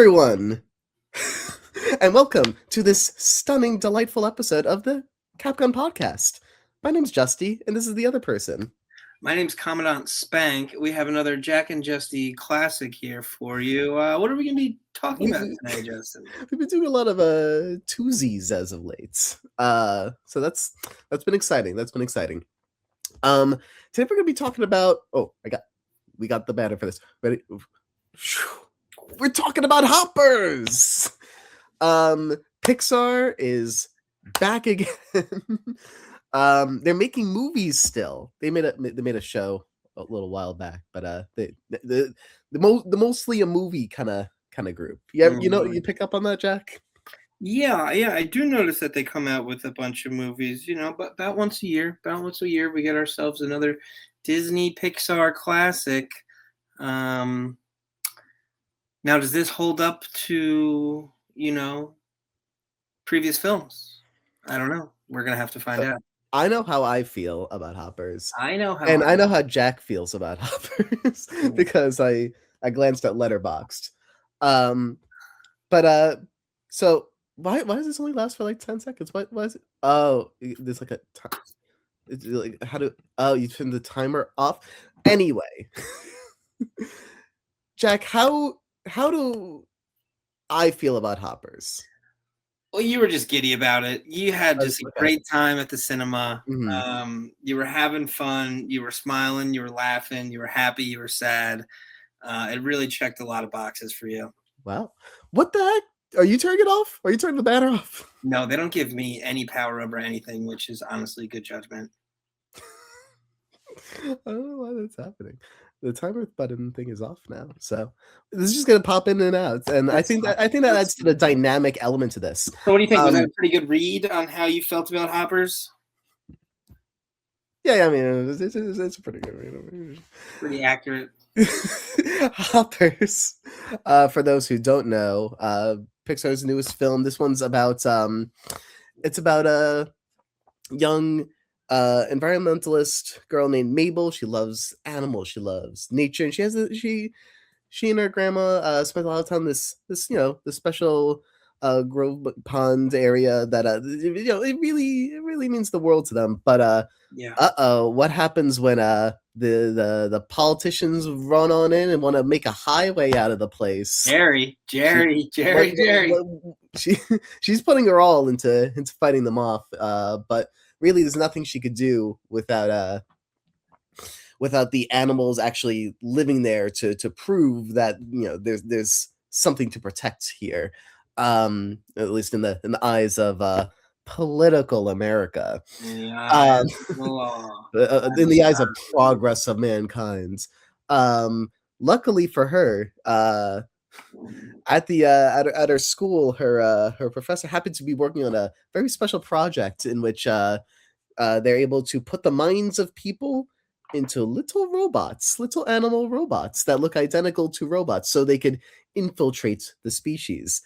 everyone, and welcome to this stunning, delightful episode of the Capcom Podcast. My name's Justy, and this is the other person. My name's Commandant Spank. We have another Jack and Justy classic here for you. What are we going to be talking about today, Justin? We've been doing a lot of twosies as of late, so that's been exciting. Today we're going to be talking about. We got the banner for this. Ready? We're talking about hoppers. Pixar is back again. They're making movies still. They made a show a little while back, but the mostly a movie kind of group. Yeah, you pick up on that, Jack? Yeah, I do notice that they come out with a bunch of movies. But about once a year. We get ourselves another Disney Pixar classic. Now, does this hold up to previous films? I don't know. We're gonna have to find out. I know how I feel about hoppers. I know how Jack feels about hoppers because I glanced at Letterboxd. So why does this only last for like 10 seconds? Why is it? Oh, there's like a time. It's like you turn the timer off. Anyway, Jack, how do I feel about hoppers? Well, you were just giddy about it. You had just a great time at the cinema. Mm-hmm. You were having fun. You were smiling. You were laughing. You were happy. You were sad. It really checked a lot of boxes for you. Wow. What the heck? Are you turning it off? Are you turning the banner off? No, they don't give me any power up or anything, which is honestly good judgment. I don't know why that's happening. The timer button thing is off now, so this is just gonna pop in and out. And I think that adds to the dynamic element to this. So, what do you think? Was that a pretty good read on how you felt about hoppers? Yeah, I mean, it's a pretty good read. Pretty accurate. Hoppers. For those who don't know, Pixar's newest film. This one's about it's about a young environmentalist girl named Mabel. She loves animals, she loves nature, and she and her grandma spent a lot of time this special grove pond area that it really means the world to them. But what happens when the politicians run on in and want to make a highway out of the place? Jerry. She's putting her all into fighting them off, but really, there's nothing she could do without the animals actually living there to prove that there's something to protect here, at least in the eyes of political America, in the eyes of progress of mankind. Luckily for her, at her school, her professor happened to be working on a very special project in which they're able to put the minds of people into little animal robots that look identical to robots, so they could infiltrate the species.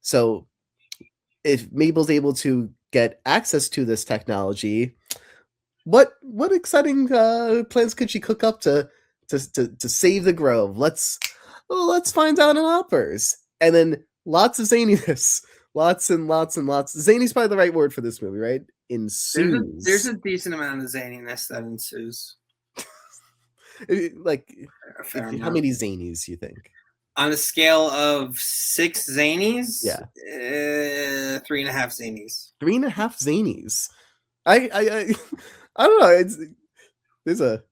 So, if Mabel's able to get access to this technology, what exciting plans could she cook up to save the grove? Let's find out in hoppers. And then lots of zaniness. Lots and lots and lots. Zany's probably the right word for this movie, right? Ensues. There's a decent amount of zaniness that ensues. How many zanies you think? On a scale of 6 zanies? Yeah. 3.5 zanies. 3.5 zanies. I don't know. There's a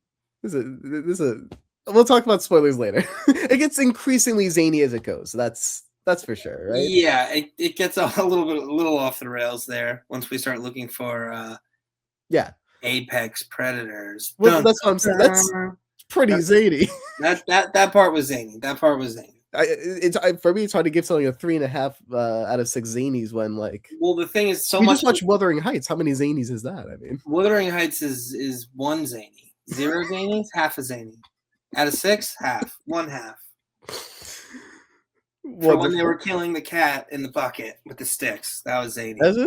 we'll talk about spoilers later. It gets increasingly zany as it goes. That's for sure, right? Yeah, it gets a little off the rails there once we start looking for apex predators. Well, that's what I'm saying. That's pretty zany. That part was zany. For me, it's hard to give something a 3.5 out of 6 zanies when Well, the thing is, we just watch Wuthering Heights. How many zanies is that? I mean, Wuthering Heights is 1 zany. 0 zanies, half a zany. Out of 6, half. 1/2. For when they were killing the cat in the bucket with the sticks, that was zany. That's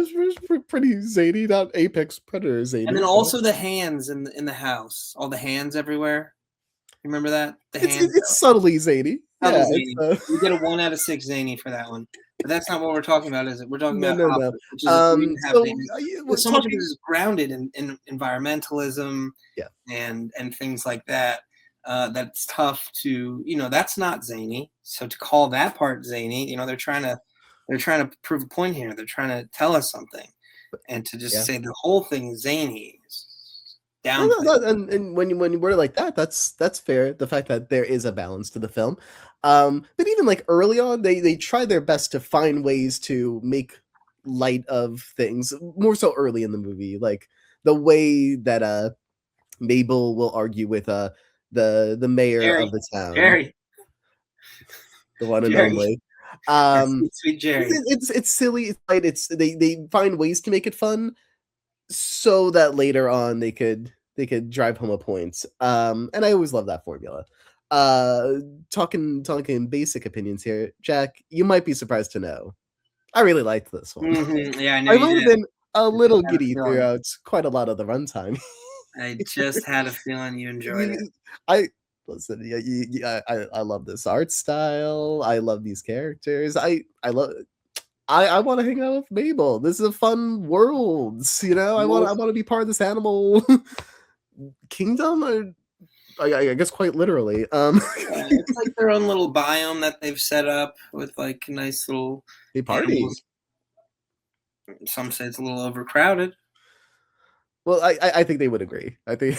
pretty zany, not apex predator zany. And then also the hands in the house, all the hands everywhere. Remember that? It's subtly zany. Double Yeah, it's zany. You get a 1 out of 6 zany for that one. But that's not what we're talking about, is it? We're talking no, about no, no. opposite, which is if we didn't have So zany. we're Because so much of it talking. is grounded in environmentalism Yeah, and things like that. That's tough to, that's not zany. So to call that part zany, they're trying to prove a point here. They're trying to tell us something, and to just yeah. say the whole thing is zany is No, no, downplay. and when you word it like that, that's fair. The fact that there is a balance to the film, but even like early on, they try their best to find ways to make light of things. More so early in the movie, like the way that Mabel will argue with the mayor of Jerry, the town, Jerry, the one and Jerry, only. sweet, sweet Jerry. It's silly. It's light. It's they find ways to make it fun so that later on they could drive home a point. And I always love that formula. Uh, talking basic opinions here, Jack. You might be surprised to know I really liked this one. Yeah, I know I you might have did. been a I just little had a giddy feeling. throughout quite a lot of the runtime. I just had a feeling you enjoyed it. You- I listen. Yeah, I love this art style. I love these characters. I love. I want to hang out with Mabel. This is a fun world, you know. I Most want to be part of this animal kingdom. Or, I guess quite literally. Yeah, it's like their own little biome that they've set up with like nice little a party. animals. Some say it's a little overcrowded. Well, I think they would agree. I think.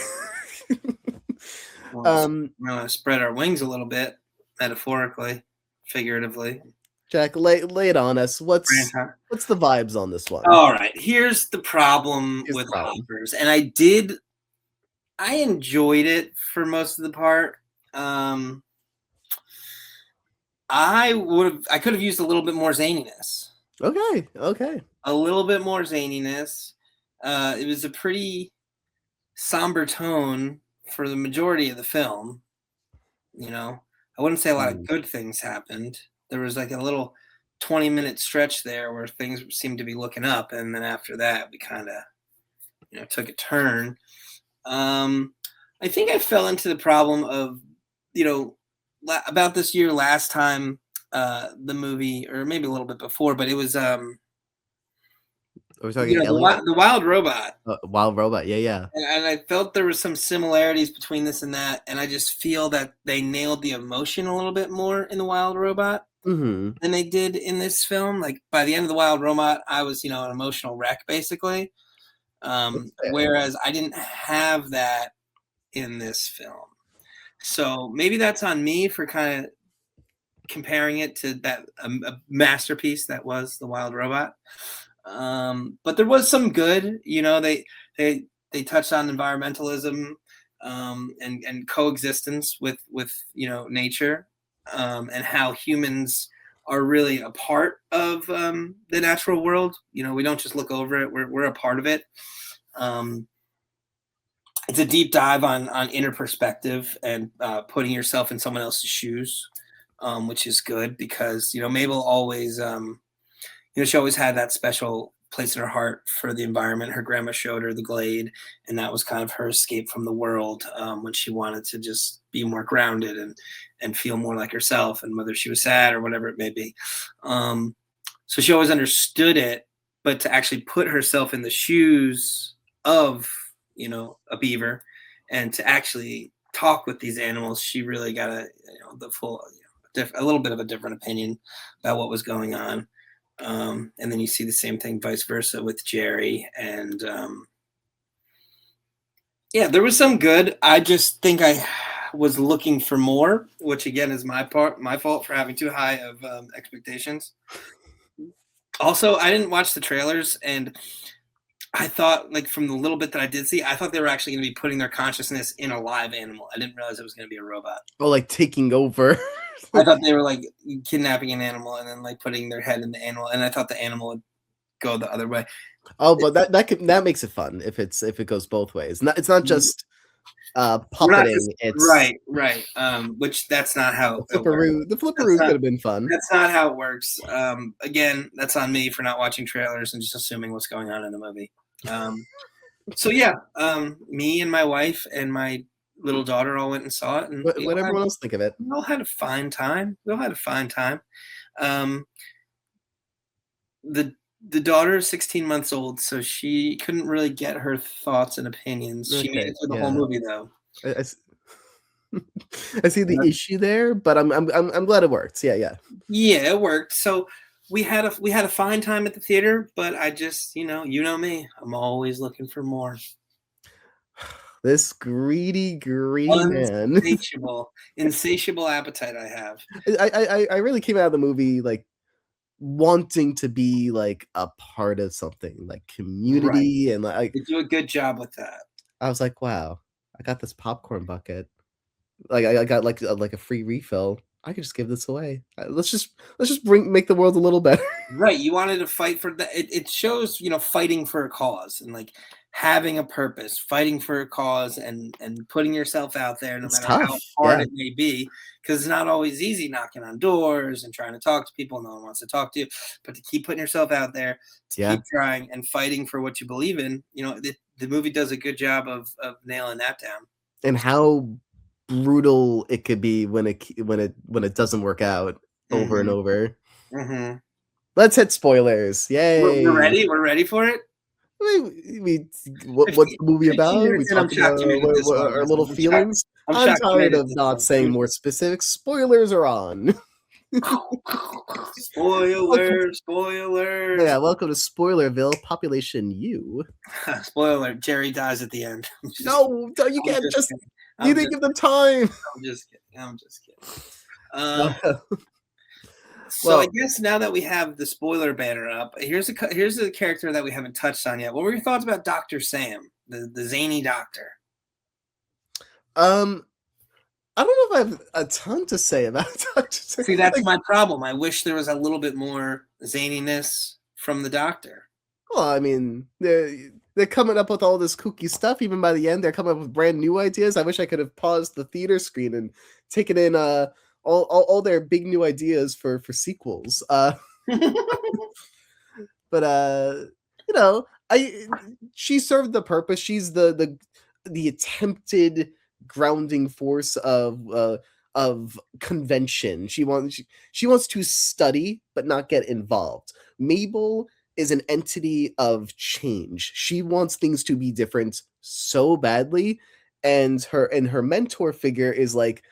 Want um, to spread our wings a little bit, metaphorically, figuratively. Jack, lay it on us. What's the vibes on this one? All right, here's the problem Here's the with problem. Hoppers, and I enjoyed it for most of the part. Um, I could have used a little bit more zaniness. Okay, okay. A little bit more zaniness. It was a pretty somber tone for the majority of the film. I wouldn't say a lot of Hmm. good things happened. There was like a little 20-minute stretch there where things seemed to be looking up, and then after that, we kind of, took a turn. Um, I think I fell into the problem of, about this year last time, the movie, or maybe a little bit before, but it was, Are we talking the, Alien? the Wild Robot. Wild Robot. Yeah, yeah. And I felt there was some similarities between this and that, and I just feel that they nailed the emotion a little bit more in the Wild Robot Mm-hmm. than they did in this film. Like by the end of the Wild Robot, I was, an emotional wreck basically. That's fair. Whereas I didn't have that in this film. So maybe that's on me for kind of comparing it to that a masterpiece that was the Wild Robot. But there was some good. They touched on environmentalism, and coexistence with nature, and how humans are really a part of the natural world. We don't just look over it; we're a part of it. Um, it's a deep dive on inner perspective and putting yourself in someone else's shoes, which is good because Mabel always she always had that special place in her heart for the environment. Her grandma showed her the glade, and that was kind of her escape from the world, when she wanted to just be more grounded and feel more like herself, and whether she was sad or whatever it may be. So she always understood it, but to actually put herself in the shoes of a beaver, and to actually talk with these animals, she really got the full a little bit of a different opinion about what was going on. And then you see the same thing vice versa with Jerry. And yeah, there was some good. I just think I was looking for more, which again is my fault for having too high of expectations. Also, I didn't watch the trailers, and I thought, like, from the little bit that I did see, I thought they were actually going to be putting their consciousness in a live animal. I didn't realize it was going to be a robot. Oh, like taking over. I thought they were like kidnapping an animal and then like putting their head in the animal, and I thought the animal would go the other way. Oh, but that makes it fun if it goes both ways. It's not just We're not puppeting. just It's right. Which that's not how the it works. flipperoo. The That's flipperoo could not have been fun. that's not how it works. Again, that's on me for not watching trailers and just assuming what's going on in the movie. So yeah, me and my wife and my little daughter all went and saw it, and What everyone else think of it? we all had a fine time. We all had a fine time. Um, the the daughter is 16 months old, so she couldn't really get her thoughts and opinions. She made Okay, it through the whole yeah. movie though. I s I see the issue there, but I'm glad it worked. Yeah, yeah. Yeah, it worked. So we had a fine time at the theater, but I just, you know me, I'm always looking for more. This greedy man. Insatiable appetite I have. I really came out of the movie, like, wanting to be, like, a part of something, like, Right. community and, like, They do a good job with that. I was like, "Wow, I got this popcorn bucket." Like, I got, like, a free refill. I could just give this away. Let's just make the world a little better. Right. You wanted to fight for that. It shows, fighting for a cause and like having a purpose, fighting for a cause and putting yourself out there no It's matter tough. how hard Yeah, it may be. Because it's not always easy knocking on doors and trying to talk to people. No one wants to talk to you. But to keep putting yourself out there, to yeah. keep trying and fighting for what you believe in, the movie does a good job of nailing that down. And how brutal it could be when it doesn't work out over and Hmm. over. Hmm. Let's hit spoilers. We're Yay. ready. We're ready for it. We what's 15, the movie 15 about? We minutes in, I'm talked about shocked you made it this what long. our little I'm shocked. feelings. I'm I'm shocked you made tired it of this not long. saying more specifics. Spoilers are on. Welcome Spoiler, spoilers. yeah, welcome to Spoilerville, population U. Spoiler, Jerry dies at the end. No, you I'm can't just just kidding. you I'm didn't just give them time. I'm just kidding. I'm just kidding. Well, Um, so I well, guess now that we have the spoiler banner up, here's a character that we haven't touched on yet. What were your thoughts about Dr. Sam, the zany doctor? um, I don't know if I have a ton to say about Doctor. See, that's Like, my problem. I wish there was a little bit more zaniness from the doctor. well, I mean, they're coming up with all this kooky stuff. Even by the end, they're coming up with brand new ideas. I wish I could have paused the theater screen and taken in all their big new ideas for sequels. But I she served the purpose. She's the attempted grounding force of convention. She wants to study but not get involved. Mabel is an entity of change. She wants things to be different so badly, and her mentor figure is like,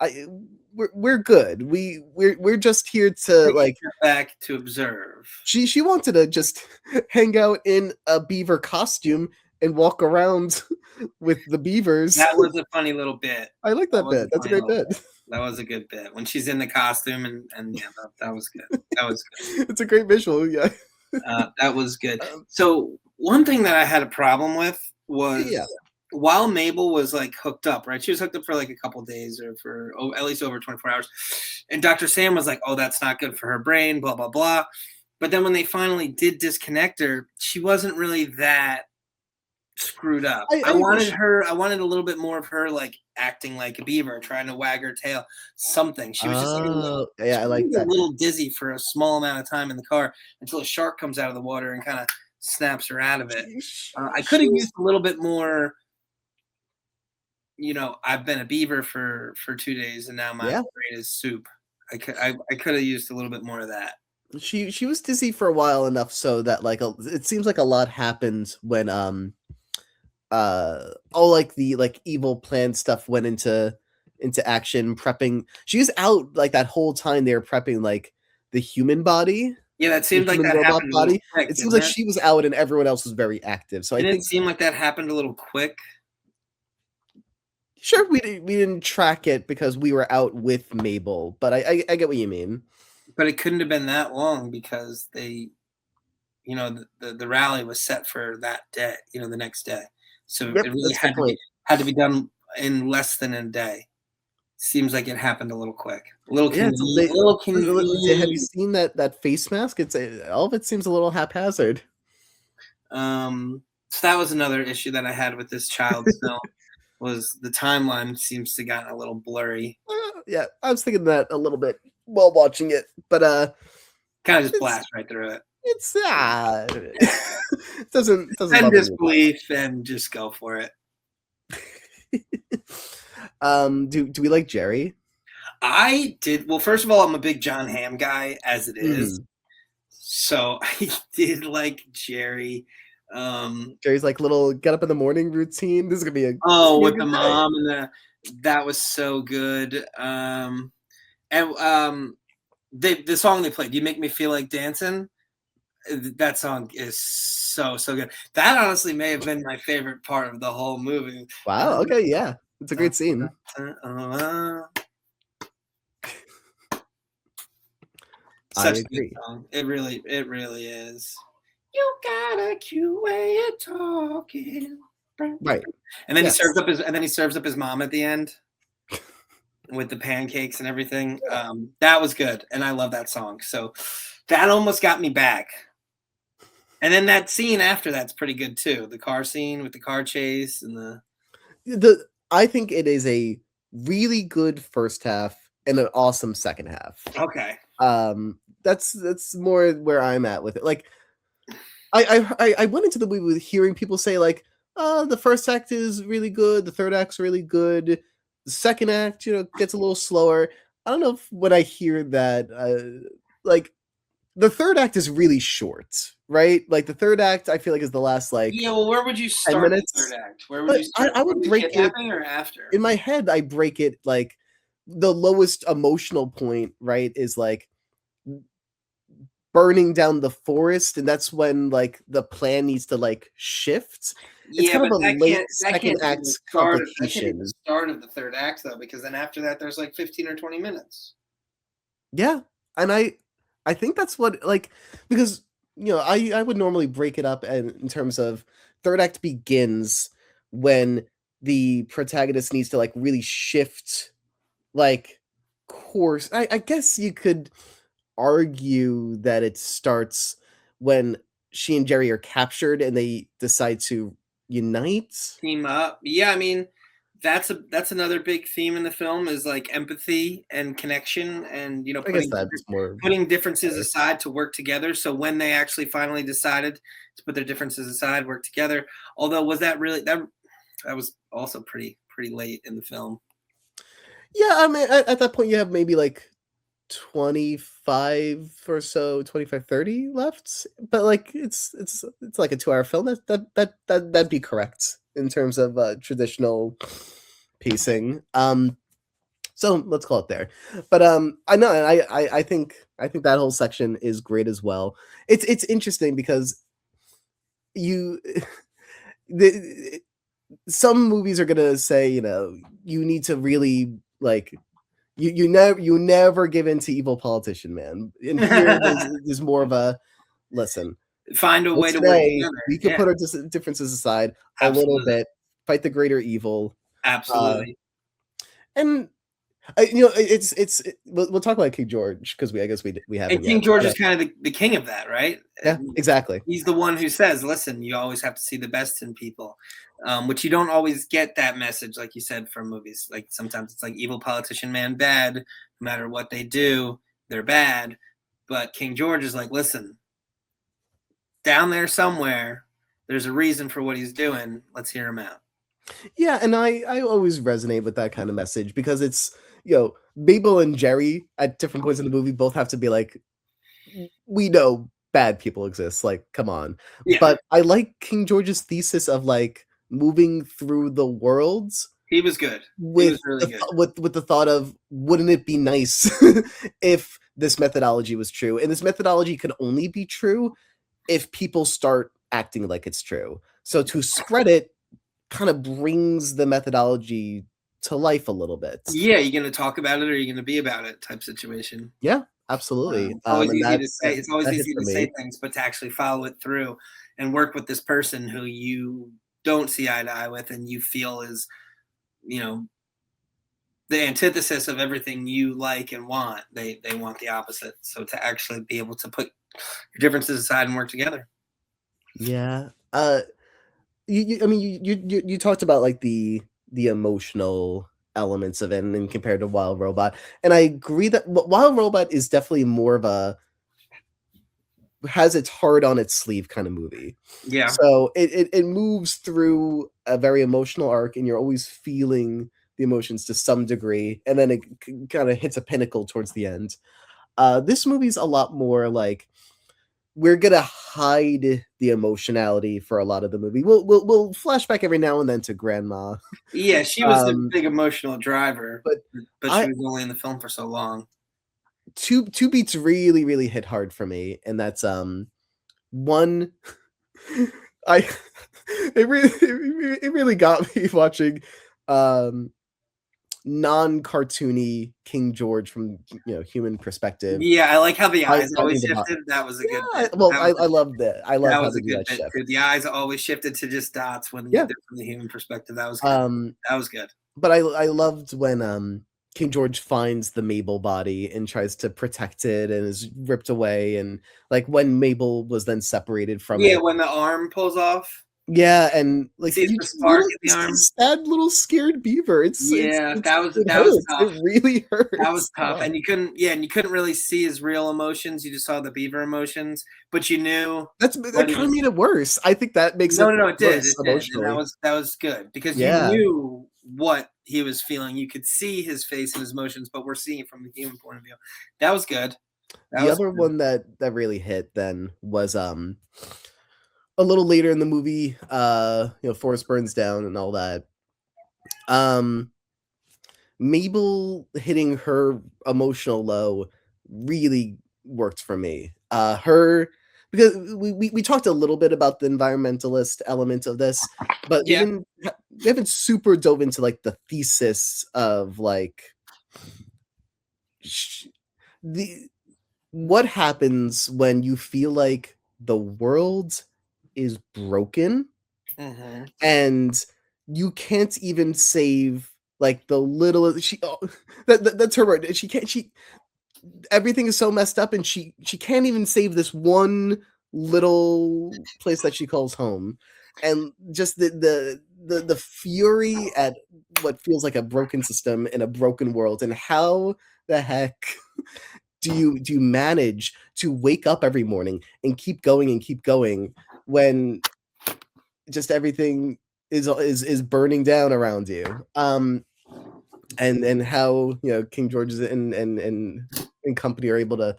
I we're good. We're just here to Take a like step back to observe. she wanted to just hang out in a beaver costume and walk around with the beavers. That was a funny little bit. I like That that was bit. a That's a funny great little bit. bit. That was a good bit when she's in the costume and yeah, that was good. That was good. It's a great visual. Yeah. That was good. Um, So one thing that I had a problem with was yeah. while Mabel was like hooked up, right? She was hooked up for like a couple days or for at least over 24 hours. And Dr. Sam was like, "Oh, that's not good for her brain, blah blah blah." But then when they finally did disconnect her, she wasn't really that screwed up. I agree. I wanted a little bit more of her like acting like a beaver, trying to wag her tail, something. She was just like Oh, she yeah, I like was a that. little dizzy for a small amount of time in the car until a shark comes out of the water and kind of snaps her out of it. I could She have was used a little bit more. I've been a beaver for 2 days and now my yeah. brain is soup. I could have used a little bit more of that. She was dizzy for a while enough so that like it seems like a lot happened when all like the like evil plan stuff went into action prepping. She was out like that whole time they were prepping like the human body, Yeah, that the seemed like human that robot happened a little body. quick, It seems didn't like it? she was out and everyone else was very active. So I Didn't it think seem like that happened a little quick? sure we didn't track it because we were out with Mabel, but I get what you mean. But it couldn't have been that long because the rally was set for that day, the next day. So Yep, it really that's a good point. had to be done in less than a day. Seems like it happened a little quick, a little Yeah, convenient, a little have you convenient. seen that face mask? It's all of it seems a little haphazard. So that was another issue that I had with this child's film was the timeline seems to gotten a little blurry. Yeah, I was thinking that a little bit while watching it, but Kind of just it's blast right through it. it's it doesn't And bother me. disbelief and just go for it. Do we like Jerry? I did well. First of all, I'm a big John Hamm guy, as it is, Mm. so I did like Jerry. Jerry's like little get up in the morning routine. This is Oh, gonna be a with the good day. mom and that was so good. And the song they played, "You Make Me Feel Like Dancing." That song is so good. That honestly may have been my favorite part of the whole movie. Wow. Okay. Yeah, it's a Dun, great scene. dun, dun. I Such a good agree. song. It really is. You got a cute way of talking. Right. And then Yes. he serves up his mom at the end with the pancakes and everything. That was good, and I love that song. So that almost got me back. And then that scene after that's pretty good too. The car scene with the car chase and the The I think it is a really good first half and an awesome second half. okay. That's more where I'm at with it. Like I went into the movie with hearing people say like, the first act is really good, the third act's really good, the second act, gets a little slower. I don't know if when I hear that, like the third act is really short, right? Like the third act, I feel like is the last like Yeah, well, where would you 10 start the third minutes. act? Where would But you I, start? I Before would the break it kidnapping or after? in my head. I break it like the lowest emotional point, right? Is like burning down the forest, and that's when like the plan needs to like shift. It's Yeah, kind of but a late that second can't be the act start of that can't be the complication. start of the third act though, because then after that there's like 15 or 20 minutes. Yeah, and I think that's what like because I would normally break it up in terms of third act begins when the protagonist needs to like really shift like course. I guess you could argue that it starts when she and Jerry are captured and they decide to unite. Team up. Yeah, I mean, that's another big theme in the film is like empathy and connection and I guess that's more putting differences fair. aside to work together. So when they actually finally decided to put their differences aside, work together. Although was that really that was also pretty late in the film. Yeah, I mean, at that point, you have maybe like 25 or so, 25, 30 left. But like, it's like a 2 hour film. That'd be correct in terms of traditional pacing. So let's call it there. But I know, and I think that whole section is great as well. It's interesting because you the some movies are gonna say, you need to really like you never give in to evil politician, man. And here there's more of a listen. Find a For way to work today, together. we could Yeah, put our differences aside a little absolutely. bit, fight the greater evil, uh, Absolutely. and we'll talk about King George because I guess we And haven't yet. King George But, is kind of the king of that, right? yeah, exactly. He's the one who says, "Listen, you always have to see the best in people," which you don't always get that message, like you said, from movies. Like sometimes it's like evil politician man bad. No matter what they do, they're bad. But King George is like, "Listen, down there somewhere, there's a reason for what he's doing. Let's hear him out." Yeah, and I always resonate with that kind of message because it's Babel and Jerry at different points in the movie both have to be like, we know bad people exist, like, come on. Yeah, But I like King George's thesis of, like, moving through the worlds he was good. He with was really the good. with the thought of, wouldn't it be nice if this methodology was true? And this methodology could only be true if people start acting like it's true. So to spread it kinda brings the methodology to life a little bit. Yeah, you gonna talk about it or you gonna be about it type situation. Yeah, absolutely, It's always and easy to say. that It's always that hits easy for to say me. things, but to actually follow it through and work with this person who you don't see eye to eye with, and you feel is, you know, the antithesis of everything you like and want. They want the opposite. So to actually be able to put your differences aside and work together. Yeah, I mean, you talked about, like, the emotional elements of it and compared to Wild Robot, and I agree that Wild Robot is definitely more of a has its heart on its sleeve kinda movie. Yeah. So it moves through a very emotional arc, and you're always feeling the emotions to some degree, and then it kind of hits a pinnacle towards the end. This movie's a lot more like we're gonna hide the emotionality for a lot of the movie. We'll flash back every now and then to grandma. Yeah, she was the big emotional driver, But but she I was only in the film for so long. two beats really, really hit hard for me, and that's one I it really got me watching um non-cartoony King George from human perspective. Yeah, I like how the eyes Fighting always the bot. shifted. That was a good Yeah, bit. well, I love that. I love That how was they a do good that bit shift. too. The eyes always shifted to just dots when you Yeah. did it from the human perspective. That was good. Um, That was good. but I loved when King George finds the Mabel body and tries to protect it and is ripped away, and like when Mabel was then separated from Yeah, it. when the arm pulls off, Yeah, and like sees you the just spark in you the see arm. sad little scared beaver. Yeah, It that was hurts. It tough. really That was hurts. tough, and you couldn't really see his real emotions. You just saw the beaver emotions, but you knew That what he kind of was. made it worse. I think that makes No, it no, no, worse it did, and emotionally. that was good because you Yeah. knew what he was feeling. You could see his face and his emotions, but we're seeing it from the human point of view. That was good. That The was other good. one that really hit then was a little later in the movie, Forest burns down and all that. Um Mabel hitting her emotional low really worked for me. Her because we talked a little bit about the environmentalist element of this, but Yeah. we haven't super dove into like the thesis of like sh- the what happens when you feel like the world is broken Mm-hmm. and you can't even save like the little that's her word. She everything is so messed up and she can't even save this one little place that she calls home. And just the fury at what feels like a broken system in a broken world, and how the heck do you manage to wake up every morning and keep going when just everything is burning down around you. And how King George's and company are able to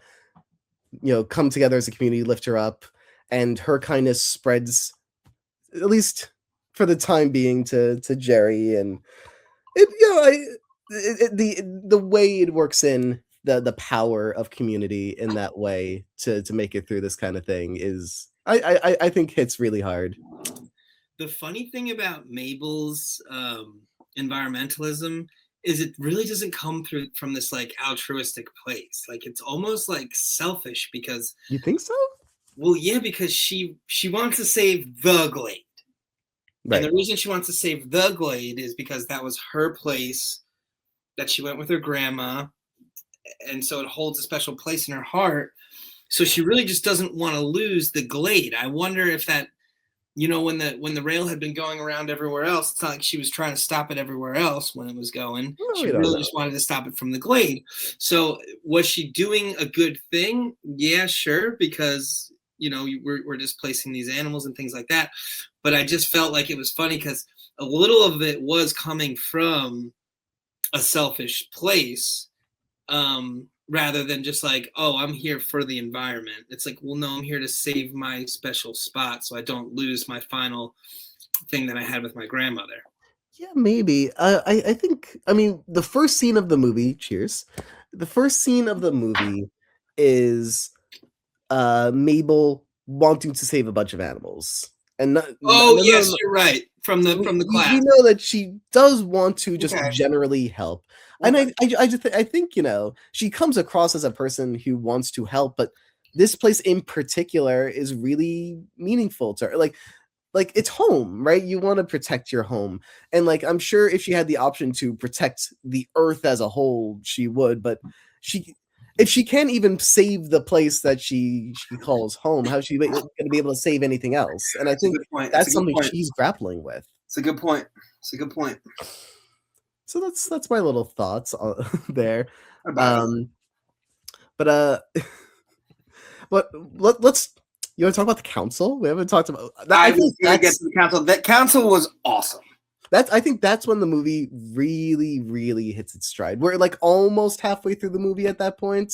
come together as a community, lift her up, and her kindness spreads, at least for the time being, to Jerry. And it the way it works in the power of community in that way to make it through this kind of thing is I think hits really hard. The funny thing about Mabel's environmentalism is it really doesn't come through from this like altruistic place. Like it's almost like selfish because, You think so? well, yeah, because she wants to save the Glade. And Right. the reason she wants to save the Glade is because that was her place that she went with her grandma. And so it holds a special place in her heart. So she really just doesn't want to lose the Glade. I wonder if that, when the rail had been going around everywhere else, it's not like she was trying to stop it everywhere else when it was going. No, She we don't really know. just wanted to stop it from the Glade. So was she doing a good thing? Yeah, sure, because we're displacing these animals and things like that. But I just felt like it was funny because a little of it was coming from a selfish place, rather than just like, oh, I'm here for the environment. It's like, well, no, I'm here to save my special spot so I don't lose my final thing that I had with my grandmother. Yeah, maybe. I think, I mean, the first scene of the movie, cheers. The first scene of the movie is Mabel wanting to save a bunch of animals. And Oh yes, you're right. From the we class. know that she does want to just Okay. generally help. And Okay. I think, she comes across as a person who wants to help, but this place in particular is really meaningful to her. Like it's home, right? You want to protect your home. And like I'm sure if she had the option to protect the earth as a whole, she would, but she if she can't even save the place that she calls home, how's she going to be able to save anything else? And I It's a think good point. It's a that's good something point. she's grappling with. It's a good point. It's a good point So that's my little thoughts on, there. about it. Um, but but let's you want to talk about the council? We haven't talked about that. I I think was gonna get to the council. That council was awesome. I think that's when the movie really, really hits its stride. We're like almost halfway through the movie at that point.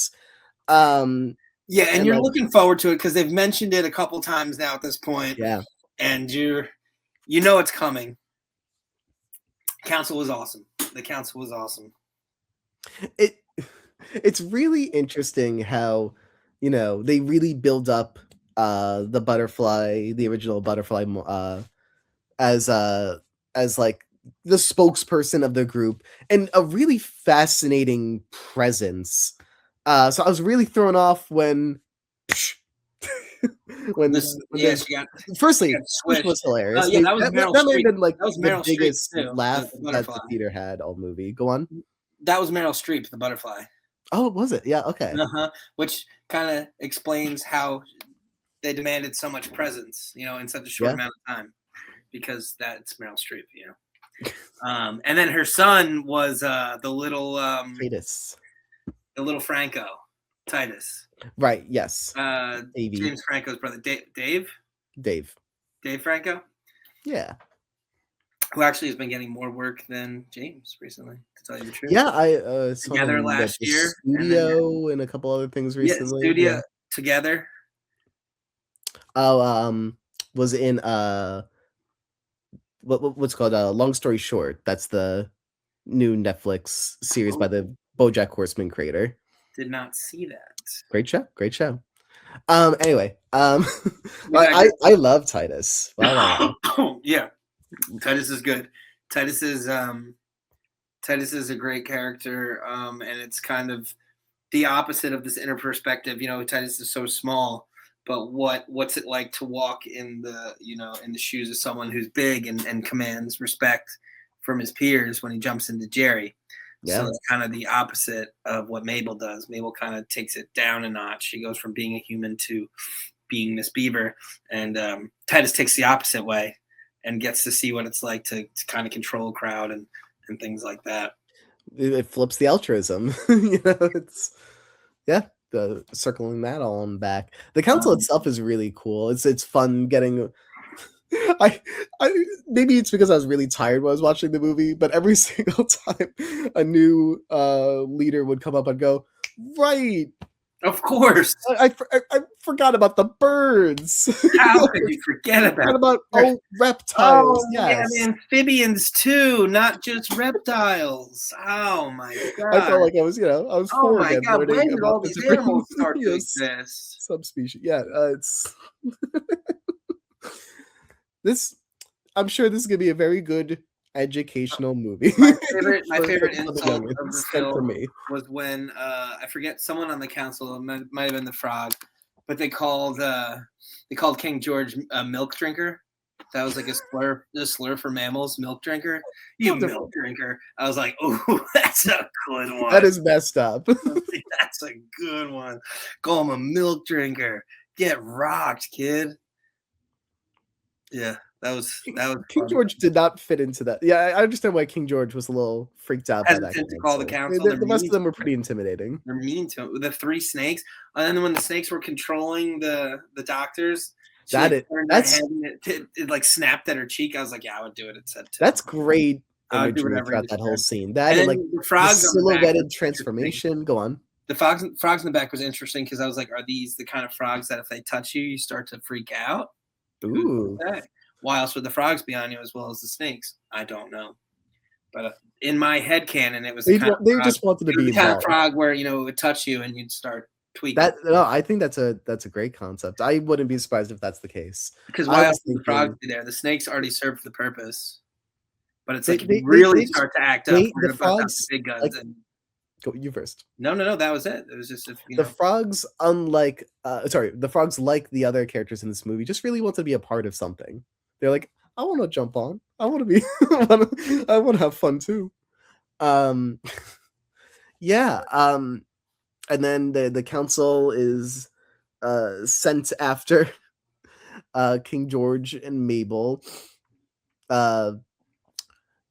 Yeah, and And you're like, looking forward to it because they've mentioned it a couple times now at this point, yeah, and you know it's coming. Council was awesome. The council was awesome. it it's really interesting how, they really build up the butterfly, the original butterfly, as as like the spokesperson of the group and a really fascinating presence. So I was really thrown off when This, when yeah, there's she got first squished. was hilarious. Yeah, that was Meryl That may have Streep. been like That was the Meryl Streep biggest too. laugh The that butterfly. the theater had all movie. Go on. That was Meryl Streep, the butterfly. Oh, was it? Yeah. Okay. Which kind of explains how they demanded so much presence, in such a short Yeah. amount of time, because that's Meryl Streep, And then her son was Titus. the little Franco, Titus. Right. Yes. James Franco's brother, Dave Franco, Yeah. who actually has been getting more work than James recently, to tell you the truth. Yeah, I saw Together him at last the year, studio and a couple other things recently. Studio together. Oh, was in what's called Long Story Short. That's the new Netflix series by the BoJack Horseman creator. Did not see that. Great show, great show. Anyway, I love Titus. Wow. Yeah, Titus is good. Titus is a great character, and it's kind of the opposite of this inner perspective. Titus is so small, but what's it like to walk in the in the shoes of someone who's big and commands respect from his peers when he jumps into Jerry? Yeah. So it's kind of the opposite of what Mabel does. Mabel kind of takes it down a notch. She goes from being a human to being Miss Beaver, and Titus takes the opposite way and gets to see what it's like to kind of control a crowd and things like that. It flips the altruism. It's the circling that all on back. The council itself is really cool. It's fun getting. I maybe it's because I was really tired when I was watching the movie, but every single time a new leader would come up, I'd go, right. Of course. I forgot about the birds. How could you forget about reptiles? Yes. Yeah, the amphibians too, not just reptiles. Oh my god! I felt like I was, I was four again. God! When did all these animals start to exist? Subspecies. Yeah, it's this. I'm sure this is gonna be a very good educational movie. My favorite insult of the film for me was when I forget, someone on the council, it might have been the Frog, but they called King George a milk drinker. That was like a slur for mammals, milk drinker. You milk drinker. I was like, oh, that's a good one. That is messed up. That's a good one. Call him a milk drinker. Get rocked, kid. Yeah. That was King George did not fit into that. Yeah, I understand why King George was a little freaked out by that. To call the council. The rest of them were pretty intimidating. They're mean to him. The three snakes, and then when the snakes were controlling the doctors, it like snapped at her cheek. I was like, yeah, I would do it. It said that's great imagery throughout that whole scene. That and like the frogs, the silhouetted transformation. Go on. The frogs in the back was interesting because I was like, are these the kind of frogs that if they touch you, you start to freak out? Ooh. Why else would the frogs be on you as well as the snakes? I don't know. But in my head canon, it was they just wanted to be the kind of frog where it would touch you and you'd start tweaking. I think that's a great concept. I wouldn't be surprised if that's the case. Because why else would the frogs be there? The snakes already served the purpose. But it's like you really start to act up. The frogs, big guns and go you first. No, that was it. It was just the frogs, unlike the frogs, like the other characters in this movie, just really want to be a part of something. They're like, I want to jump on. I want to be. I want to have fun too. Yeah. And then the council is sent after King George and Mabel.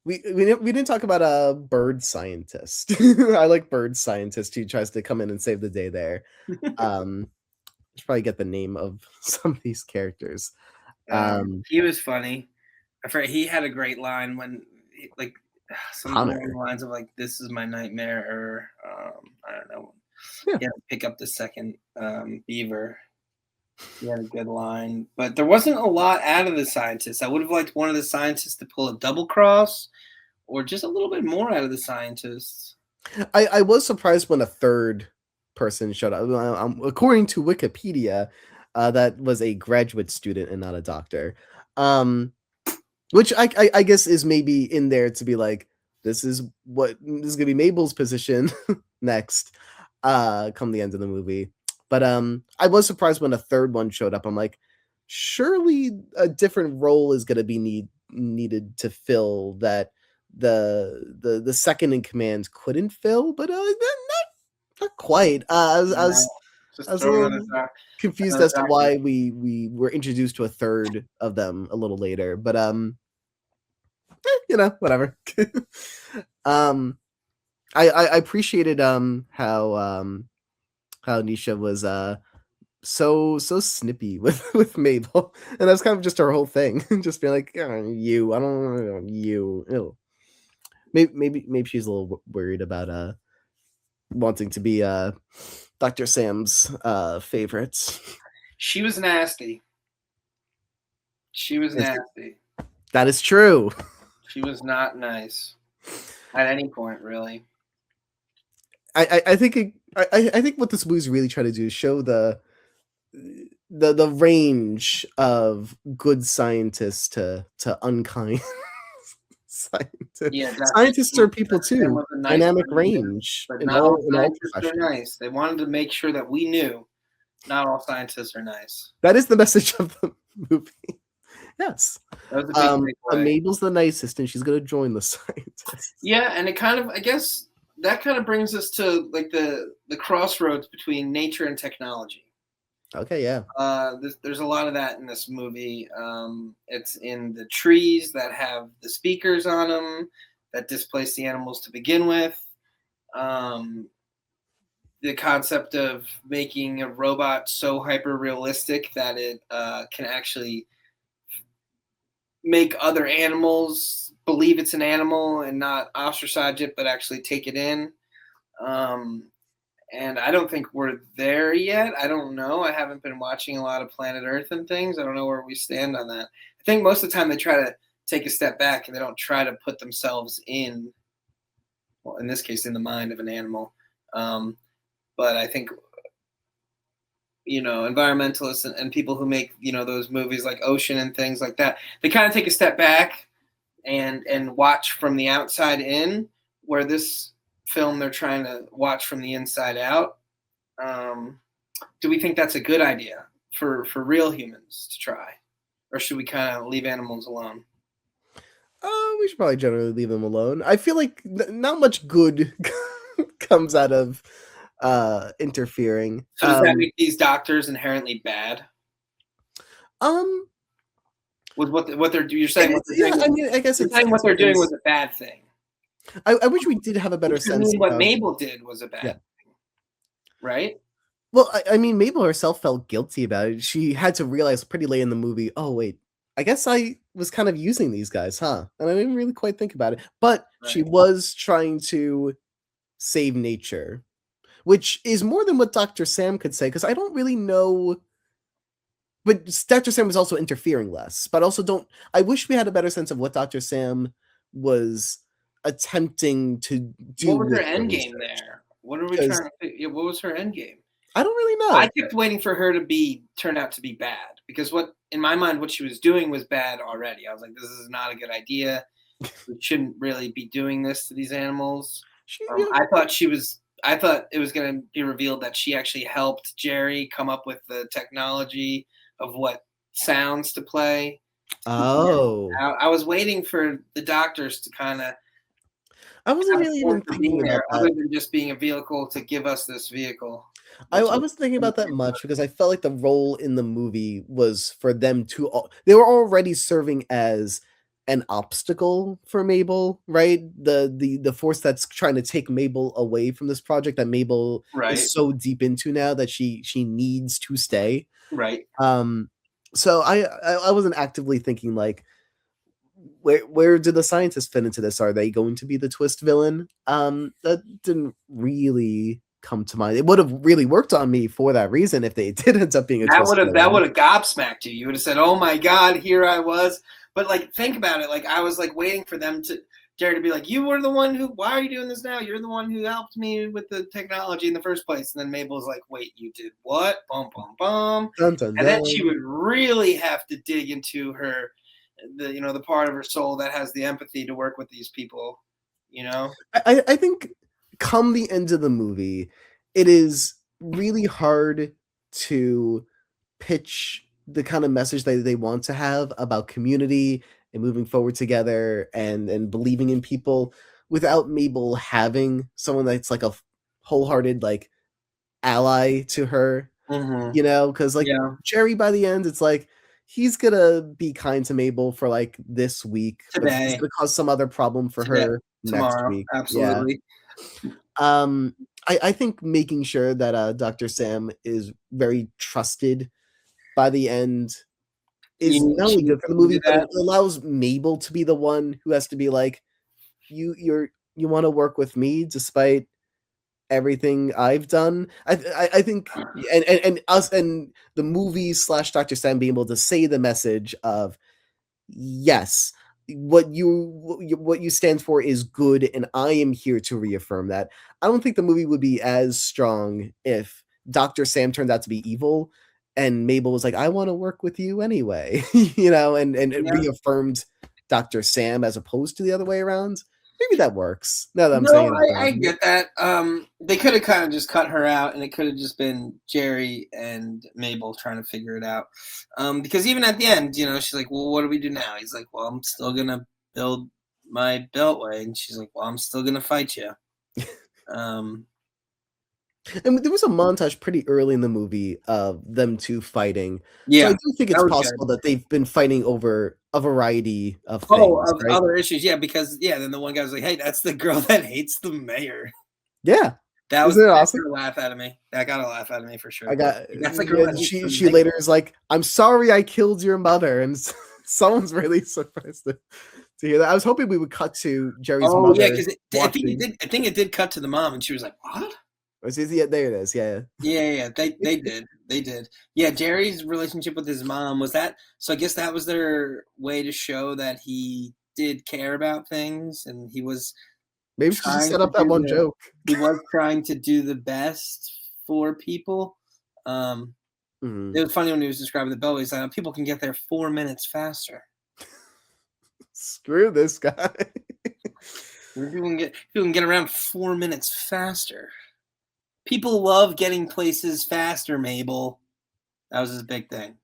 We didn't talk about a bird scientist. I like bird scientist. He tries to come in and save the day there. Should probably get the name of some of these characters. He was funny. He had a great line when like something along the Connor. lines of like, "This is my nightmare," or I don't know. Yeah. He had to pick up the second beaver. He had a good line, but there wasn't a lot out of the scientists. I would have liked one of the scientists to pull a double cross, or just a little bit more out of the scientists. I was surprised when a third person showed up. According to Wikipedia, that was a graduate student and not a doctor. Um, which I guess is maybe in there to be like, this is gonna be Mabel's position next, come the end of the movie. But I was surprised when a third one showed up. I'm like, surely a different role is gonna be needed to fill that the second in command couldn't fill, but not quite. No, I just was a throw little confused another as to doctor. why we were introduced to a third of them a little later, but whatever. um, I appreciated how Nisha was so snippy with Mabel, and that's kind of just her whole thing, just being like, you, I don't know, you. Ew. Maybe she's a little worried about wanting to be Dr. Sam's favorites. She was nasty. She was Yes, nasty. that is true. She was not nice at any point, really. I think I think what this movie's really trying to do is show the range of good scientists to unkind scientists. Yeah, Dr. Scientists are people Sam too. was a nice Dynamic person, range but in not all all scientists are professions. nice. They wanted to make sure that we knew not all scientists are nice. That is the message of the movie. Yes. That was a big takeaway. Mabel's the nicest, and she's gonna join the scientists. Yeah, and it kind of, I guess, that kind of brings us to like the crossroads between nature and technology. Okay, yeah. There's a lot of that in this movie. It's in the trees that have the speakers on them that displace the animals to begin with. Um, the concept of making a robot so hyper realistic that it can actually make other animals believe it's an animal and not ostracize it, but actually take it in. Um, and I don't think we're there yet. I don't know. I haven't been watching a lot of Planet Earth and things. I don't know where we stand on that. I think most of the time they try to take a step back and they don't try to put themselves in, well, in this case, in the mind of an animal. But I think, environmentalists and people who make, those movies like Ocean and things like that, they kind of take a step back and watch from the outside in, where this film they're trying to watch from the inside out. Do we think that's a good idea for real humans to try, or should we kind of leave animals alone? We should probably generally leave them alone. I feel like not much good comes out of interfering. So does that make these doctors inherently bad? Um, With what they're you're saying what they're yeah, doing? I mean, I guess You're it's saying what they're doing was a bad thing. I wish we did have a better Which would sense mean what of, Mabel did was a bad yeah. thing, right? Well, I mean, Mabel herself felt guilty about it. She had to realize pretty late in the movie, oh wait, I guess I was kind of using these guys, huh? And I didn't really quite think about it. But she Right. was trying to save nature, which is more than what Dr. Sam could say, because I don't really know. But Dr. Sam was also interfering less. But also I wish we had a better sense of what Dr. Sam was attempting to do What was her with her end game research. there? What are we 'Cause trying to yeah, what was her end game? I don't really I know. kept waiting for her to turn out to be bad, because what in my mind what she was doing was bad already. I was like, this is not a good idea. We shouldn't really be doing this to these animals. Yeah. I thought it was going to be revealed that she actually helped Jerry come up with the technology of what sounds to play. Oh. I was waiting for the doctors to kind of I wasn't have a really even point for being thinking about there, that. other than just being a vehicle to give us this vehicle. I was thinking about that much because I felt like the role in the movie was for them to they were already serving as an obstacle for Mabel, right? The force that's trying to take Mabel away from this project that Mabel Right, is so deep into now that she needs to stay. right. So I wasn't actively thinking like where do the scientists fit into this? Are they going to be the twist villain? That didn't really come to mind. It would have really worked on me for that reason if they did end up being a twist That villain. would have gobsmacked you. You would have said, "Oh my god, here I was." But like, think about it. Like, I was like waiting for them to Jerry to be like, "You were the one who. Why are you doing this now? You're the one who helped me with the technology in the first place." And then Mabel's like, "Wait, you did what? Bum bum bum." Dun, dun, And then she dun. would really have to dig into the part of her soul that has the empathy to work with these people. You know. I think come the end of the movie, it is really hard to pitch the kind of message that they want to have about community and moving forward together and believing in people without Mabel having someone that's like a wholehearted like ally to her, Mm-hmm. you know, because like Yeah. Jerry by the end, it's like he's gonna be kind to Mabel for like this week, but he's Today. gonna cause some other problem for Today. her next Tomorrow. week. Yeah. Absolutely. Um, I think making sure that Dr. Sam is very trusted by the end is not She only needs good for the to do movie, but it that. allows Mabel to be the one who has to be like, you want to work with me despite everything I've done. I think and us and the movie slash Dr. Sam being able to say the message of yes, what you stand for is good, and I am here to reaffirm that. I don't think the movie would be as strong if Dr. Sam turned out to be evil and Mabel was like, I want to work with you anyway, and it Yeah. reaffirmed Dr. Sam as opposed to the other way around. Maybe that works. Now that I'm saying No, it out I loud. get that. They could have kind of just cut her out, and it could have just been Jerry and Mabel trying to figure it out. Because even at the end, she's like, "Well, what do we do now?" He's like, "Well, I'm still gonna build my beltway," and she's like, "Well, I'm still gonna fight you." Um, And there was a montage pretty early in the movie of them two fighting. So I yeah, do think that it's was good. possible that they've been fighting over a variety of Oh, things, of right? other issues, yeah, because then the one guy was like, "Hey, that's the girl that hates the mayor." Yeah. That Isn't it awesome? got a laugh out of me. That got a laugh out of her for I sure. got That's the girl that and hates the she mayor. later is like, "I'm sorry I killed your mother," and someone's really surprised to hear that. I was hoping we would cut to Jerry's Oh yeah, mother because watching. I think it did cut to the mom, and she was like, "What?" Yeah, there it is. Yeah, Yeah. They did. Yeah, Jerry's relationship with his mom was that. So I guess that was their way to show that he did care about things, and he was maybe she just trying set to up that do one joke. the best for people. Um, Mhm. it was funny when he was describing the bell. He's like, "People can get there 4 minutes faster. Screw this guy. People can get around 4 minutes faster." People love getting places faster, Mabel. That was his big thing.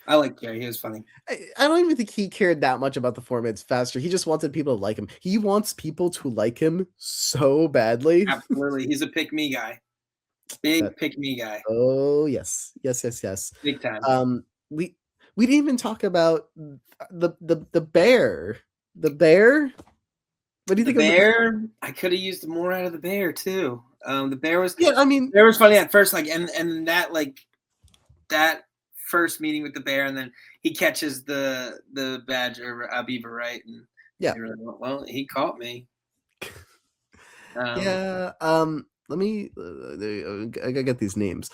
I like Gary. He was funny. I don't even think he cared that much about the formats faster. He just wanted people to like him. He wants people to like him so badly. Absolutely. He's a pick me guy. Big That pick me guy. oh yes, yes, yes, yes. Big time. Um, we didn't even talk about the bear. The bear. What do you The think of the? bear, I could have used more out of the bear too. The Yeah, I mean, bear was funny at first, like and that that first meeting with the bear, and then he catches the badger beaver, right? And yeah, you're like, well, he caught me. Um, yeah. Let me. I gotta get these names.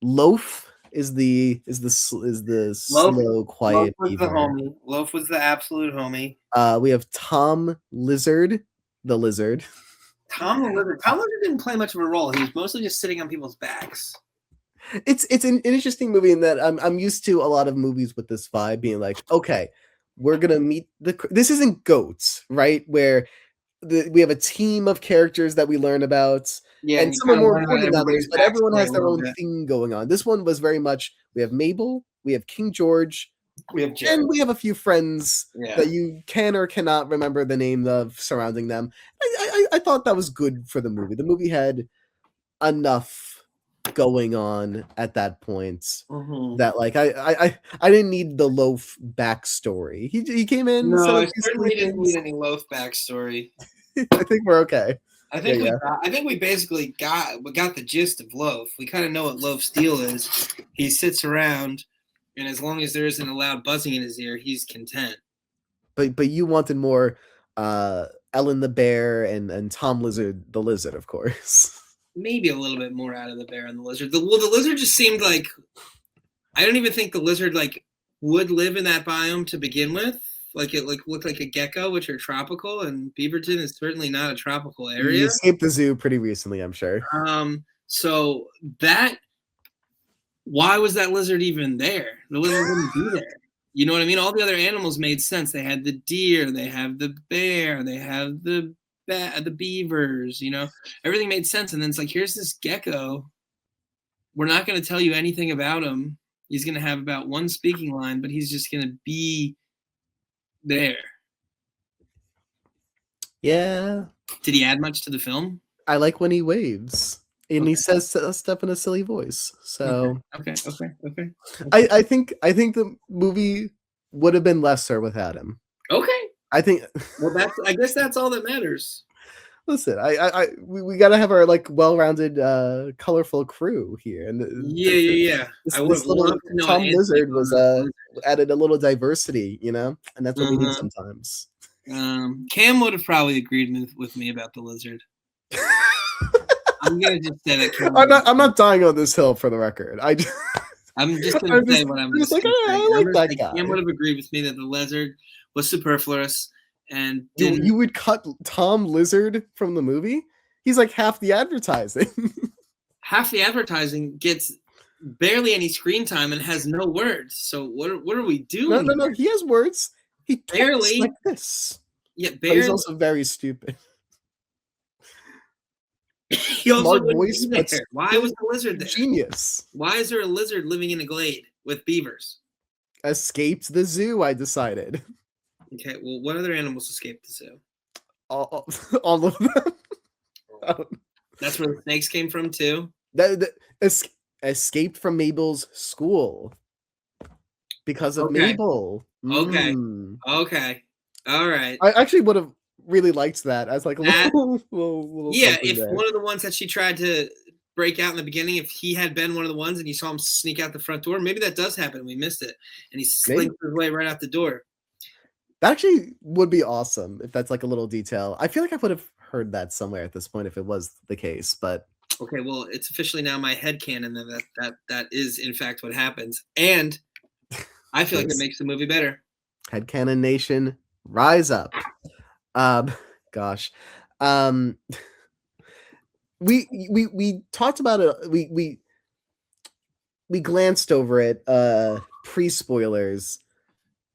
Loaf is the Loaf slow, Loaf quiet was the beaver. homie. Loaf was the absolute homie. We have Tom Lizard, the lizard. Tom Lizard didn't play much of a role. He was mostly just sitting on people's backs. It's an interesting movie in that I'm used to a lot of movies with this vibe being like, okay, we're gonna meet this isn't Goats, right? Where we have a team of characters that we learn about, Yeah, and and you some are kind of more learn about important than others, everybody's but everyone backstory has a their little own bit. thing going on. This one was very much we have Mabel, we have King George, We have Jerry. and we have a few friends Yeah. that you can or cannot remember the name of surrounding them. I thought that was good for the movie. The movie had enough going on at that point Mm-hmm. that like I didn't need the Loaf backstory. He came in, No, set up I these silly certainly didn't need things. any Loaf backstory. I think we're okay. Yeah, yeah. I think we basically got the gist of Loaf. We kind of know what Loaf's deal is. He sits around, and as long as there isn't a loud buzzing in his ear, he's content. but you wanted more Ellen the bear and Tom Lizard the lizard, of course. Maybe a little bit more out of the bear and the lizard. The lizard just seemed like, I don't even think the lizard like would live in that biome to begin with. Like it looked like a gecko, which are tropical, and Beaverton is certainly not a tropical area. You escaped the zoo pretty recently, I'm sure. So that, why was that lizard even there? The lizard wouldn't be there. You know what I mean? All the other animals made sense. They had the deer, they have the bear, they have the beavers. You know, everything made sense. And then it's like, here's this gecko. We're not going to tell you anything about him. He's going to have about one speaking line, but he's just going to be there. Yeah. Did he add much to the film? I like when he waves and he says stuff in a silly voice. So okay. I think the movie would have been lesser without him. Okay. I think. Well, I guess that's all that matters. Listen, we got to have our like well-rounded, colorful crew here, and yeah. I would love to know. Tom Lizard was added a little diversity, you know, and that's what we need sometimes. Cam would have probably agreed with me about the lizard. I'm gonna just say that. I'm not dying on this hill for the record. I'm just gonna say what I'm just like. I like that guy. Cam would have agreed with me that the lizard was superfluous. And you would cut Tom Lizard from the movie? He's like half the advertising. Half the advertising gets barely any screen time and has no words. So what are we doing? No. He has words. He barely like this. Yeah, barely. But he's also very stupid. He also voice, but why was the lizard there? Genius. Why is there a lizard living in a glade with beavers? Escaped the zoo, I decided. Okay, well, what other animals escaped the zoo? All of them. That's where the snakes came from, too? Escaped from Mabel's school. Because of Mabel. Okay. Okay. All right. I actually would have really liked that as like a little yeah, if there. One of the ones that she tried to break out in the beginning, if he had been one of the ones and you saw him sneak out the front door, maybe that does happen. We missed it. And he slinks his way right out the door. That actually would be awesome if that's like a little detail. I feel like I would have heard that somewhere at this point if it was the case, but okay, well, it's officially now my headcanon that is in fact what happens, and I feel like it makes the movie better. Headcanon Nation, rise up! Gosh, we talked about it. We glanced over it. Pre-spoilers.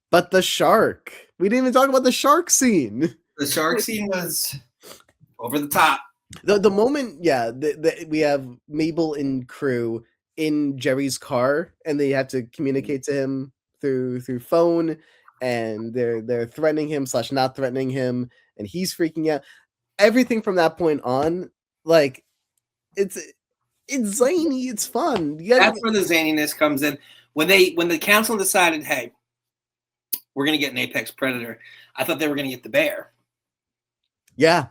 But the shark. We didn't even talk about the shark scene. The shark scene was over the top. The moment, yeah, we have Mabel and crew in Jerry's car, and they have to communicate to him through phone, and they're threatening him / not threatening him, and he's freaking out. Everything from that point on, like, it's zany, it's fun. That's where the zaniness comes in. When the council decided, hey, we're going to get an apex predator, I thought they were going to get the bear. Yeah.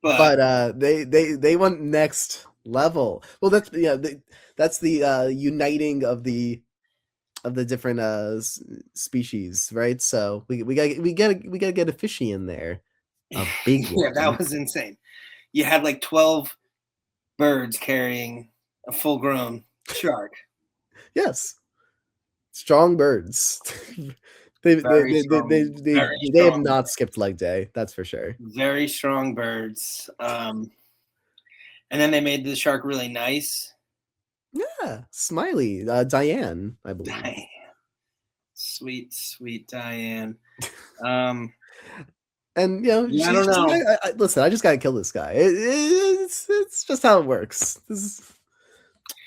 But they went next level. Well, that's the uniting of the different species, right? So we gotta get a fishy in there. A big one. Yeah, that was insane. You had like 12 birds carrying a full-grown shark. Yes. Strong birds. They have not skipped leg day, that's for sure. Very strong birds. And then they made the shark really nice. Yeah, smiley. Diane, I believe. Diane. Sweet Diane. And I don't know. Listen, I just gotta kill this guy. It's just how it works.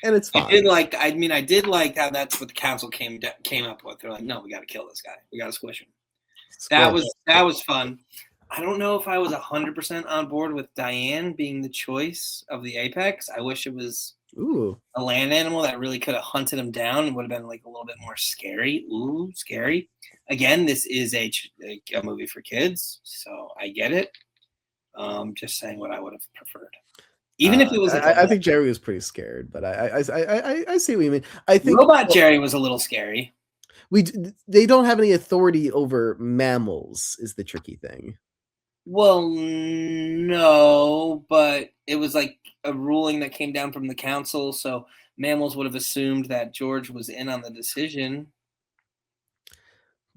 And it's fine. I did like how that's what the council came up with. They're like, no, we got to kill this guy. We got to squish him. That was fun. I don't know if I was 100% on board with Diane being the choice of the apex. I wish it was a land animal that really could have hunted him down and would have been like a little bit more scary. Ooh, scary. Again, this is a movie for kids, so I get it. Just saying what I would have preferred. Even if it was, I think Jerry was pretty scared, but I see what you mean. I think Robot Jerry was a little scary. They don't have any authority over mammals is the tricky thing. Well, no, but it was like a ruling that came down from the council, so mammals would have assumed that George was in on the decision.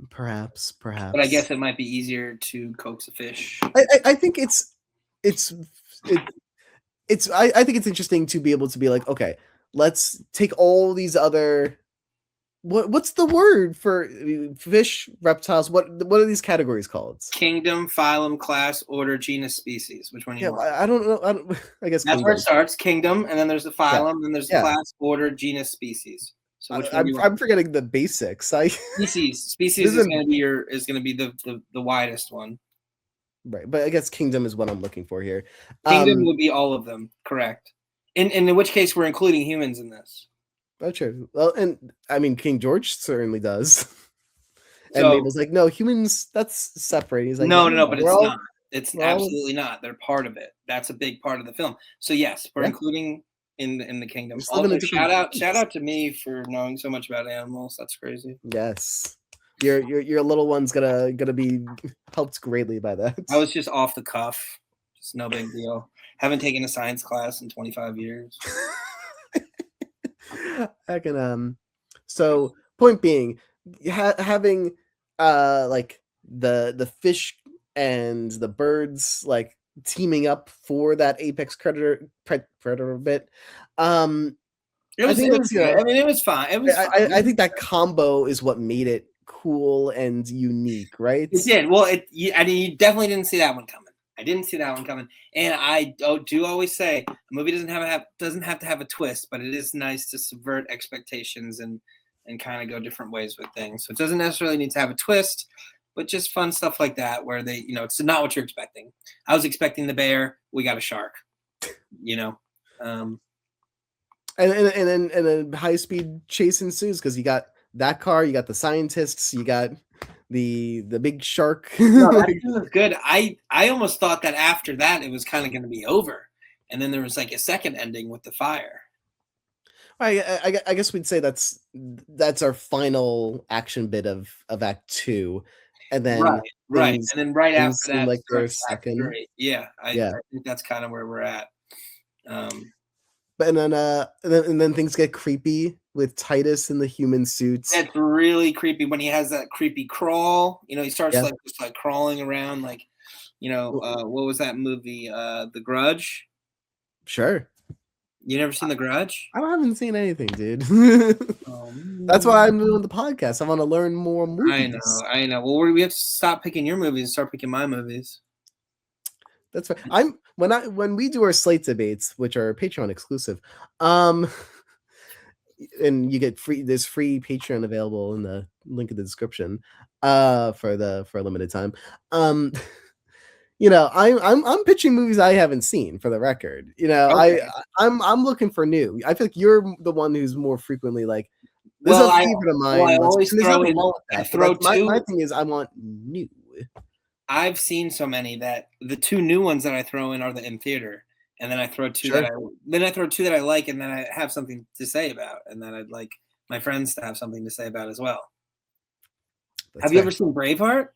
Perhaps, But I perhaps. guess it might be easier to coax a fish. I think it's it, I think it's interesting to be able to be like, okay, let's take all these other what's the word for fish, reptiles? What are these categories called? Kingdom, phylum, class, order, genus, species. Which one do Yeah, you want? I don't know. I guess That's where it kingdom. starts. Kingdom, and then there's the Yeah, phylum, then there's the yeah. class, order, genus, species. So which one do I'm you want? I'm forgetting the basics. I Species. Species this is isn't going to be the widest one. right, but I guess kingdom is what I'm looking for here. Kingdom would be all of them, correct? In which case we're including humans in this. Oh, true. Well, and I mean, King George certainly does. And So Mabel's like, no, humans, that's separate. He's like, no, no, but it's not. It's we're all, absolutely not. They're part of it. That's a big part of the film. So yes, we're yeah, including in the we kingdom. just live in Also, a different shout place. out to me for knowing so much about animals. That's crazy. Yes. Your little one's gonna be helped greatly by that. I was just off the cuff. Just no big deal. Haven't taken a science class in 25 years. I can so point being having like the fish and the birds like teaming up for that apex predator bit. I think It that's was good. I mean, it was fine. It was I fine. think that combo is what made it cool and unique, right? It did. Well, I mean, you definitely didn't see that one coming. I didn't see that one coming. And I do always say a movie doesn't have to have a twist, but it is nice to subvert expectations and kind of go different ways with things. So it doesn't necessarily need to have a twist, but just fun stuff like that where they, it's not what you're expecting. I was expecting the bear. We got a shark. You know. Um, And then high speed chase ensues because you got that car, you got the scientists, you got the big shark. No, that scene was good. I almost thought that after that it was kind of going to be over, and then there was like a second ending with the fire. I guess we'd say that's our final action bit of Act Two, and then Right, and then right things after seem that like they're starts Act second. 3. Yeah, I Yeah, think that's kind of where we're at. Um, but and then things get creepy with Titus in the human suit. it's really creepy when he has that creepy crawl. He starts Yeah, like just like crawling around like, what was that movie? The Grudge. sure. You never seen The Grudge? I haven't seen anything, dude. Oh, That's why I'm doing the podcast. I want to learn more I know, movies. I know. Well, we have to stop picking your movies and start picking my movies. That's right. When we do our slate debates, which are Patreon exclusive, um, and you get there's free Patreon available in the link in the description, for a limited time. Um, I'm pitching movies I haven't seen for the record. Okay. I'm looking for new. I feel like you're the one who's more frequently like, this is Well, a favorite of mine. I always And there's throw nothing in. wrong with I that. But throw my two. thing is I want new. I've seen so many that the two new ones that I throw in are the in theater, and then I throw two Sure, that I like, and then I have something to say about, and then I'd like my friends to have something to say about as well. that's Have you ever fair. seen Braveheart?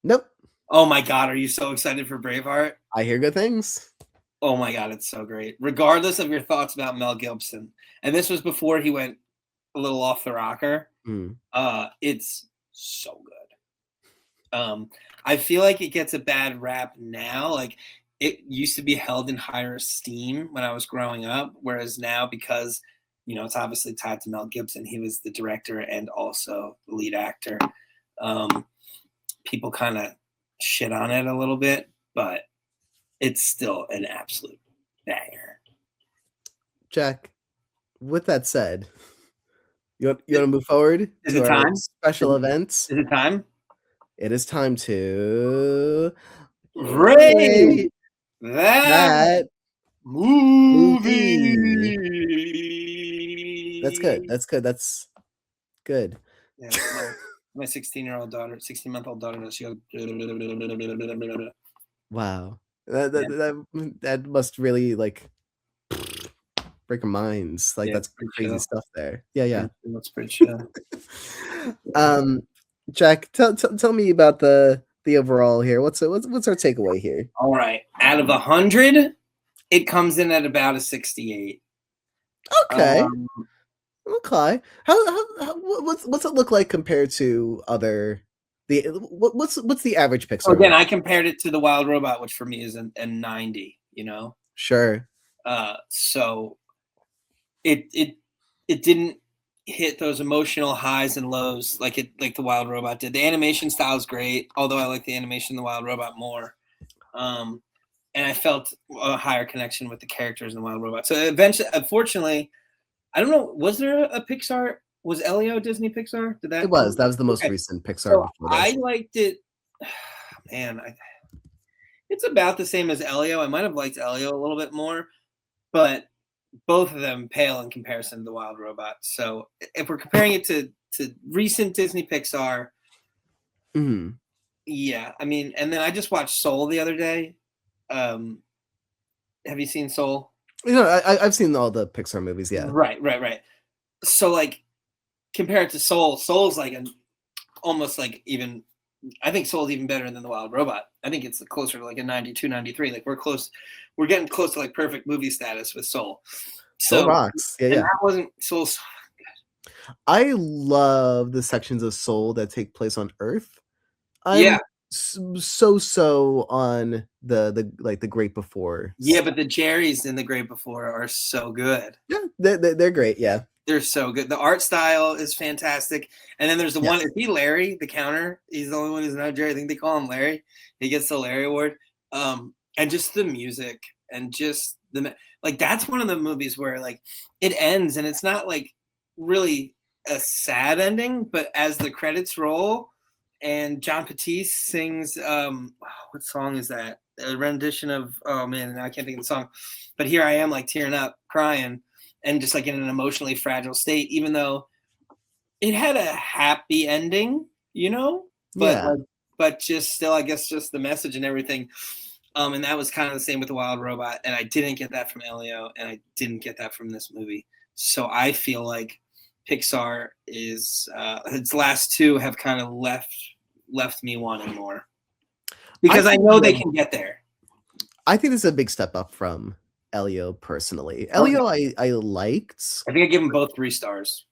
Nope. Oh my god, are you so excited for Braveheart? I hear good things. Oh my god, it's so great. Regardless of your thoughts about Mel Gibson, and this was before he went a little off the rocker. Mm. It's so good. I feel like it gets a bad rap now. Like it used to be held in higher esteem when I was growing up, whereas now because it's obviously tied to Mel Gibson, he was the director and also the lead actor. People kind of shit on it a little bit, but it's still an absolute banger. Jack, with that said, you want to move forward Is to it our time? special events? Is it time? It is time to Rate rate that that movie. That's good. movie. That's good. That's good. Yeah, my 16-year-old daughter, 16-month-old daughter, she goes. Wow. That, Yeah, that, that must really like break our minds. Like yeah, that's it's pretty crazy chill. stuff there. Yeah, yeah. That's pretty chill. Um, Jack, tell me about the overall here. What's our takeaway here? All right. Out of 100, it comes in at about a 68. Okay, Um, okay. What's it look like compared to other what's the average so Pixar again, movie? I compared it to The Wild Robot, which for me is a 90, you know? Sure. So it didn't hit those emotional highs and lows like The Wild Robot did. The animation style is great, although I like the animation in The Wild Robot more. Um, and I felt a higher connection with the characters in The Wild Robot. So eventually, unfortunately, I don't know. Was there a Pixar? Was Elio Disney Pixar? Did It that was. come? That was the most Okay, recent Pixar so before I this. liked it. Man, it's about the same as Elio. I might have liked Elio a little bit more, but both of them pale in comparison to the Wild Robot. So if we're comparing it to recent Disney Pixar, Mhm. yeah, I mean, and then I just watched Soul the other day. Um, have you seen Soul? You know, I've seen all the Pixar movies, yeah. Right. So like compared to Soul, Soul's like an almost like even I think Soul's even better than the Wild Robot. I think it's closer to like a 92, 93. Like we're close, we're getting close to like perfect movie status with Soul. Soul So rocks. Yeah, and yeah. that wasn't Soul's. I love the sections of Soul that take place on Earth. I'm Yeah, so on the like the Great Before yeah, stuff. but the Jerrys in The Great Before are so good. Yeah, they're great. Yeah. They're so good. The art style is fantastic. And then there's the one, Yes. is he Larry, the counter? He's the only one who's not Jerry. I think they call him Larry. He gets the Larry Award. And just the music and just like that's one of the movies where like it ends and it's not like really a sad ending, but as the credits roll and John Batiste sings what song is that? A rendition of oh man, I can't think of the song. But here I am like tearing up, crying and just like in an emotionally fragile state, even though it had a happy ending, you know, but Yeah. like, but just still, I guess, just the message and everything. And that was kind of the same with the Wild Robot, and I didn't get that from Elio, and I didn't get that from this movie. So I feel like Pixar is its last two have kind of left me wanting more I because I think know they can get there. I think this is a big step up from Elio personally. Okay, Elio I liked. I think I give them both 3 stars.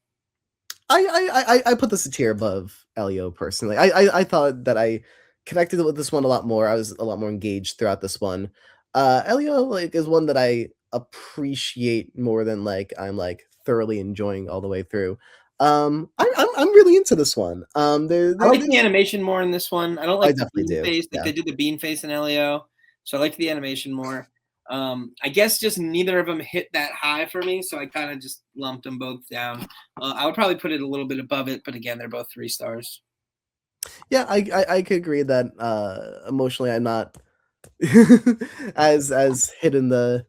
I put this a tier above Elio personally. I thought that I connected with this one a lot more. I was a lot more engaged throughout this one. Elio like is one that I appreciate more than like I'm like thoroughly enjoying all the way through. I'm really into this one. I like the animation more in this one. I don't I like the definitely bean do. face. Like Yeah. they did the bean face in Elio, so I liked the animation more. I guess just neither of them hit that high for me, so I kind of just lumped them both down. I would probably put it a little bit above it, but again, they're both 3 stars. Yeah, I could agree that emotionally I'm not as hit in the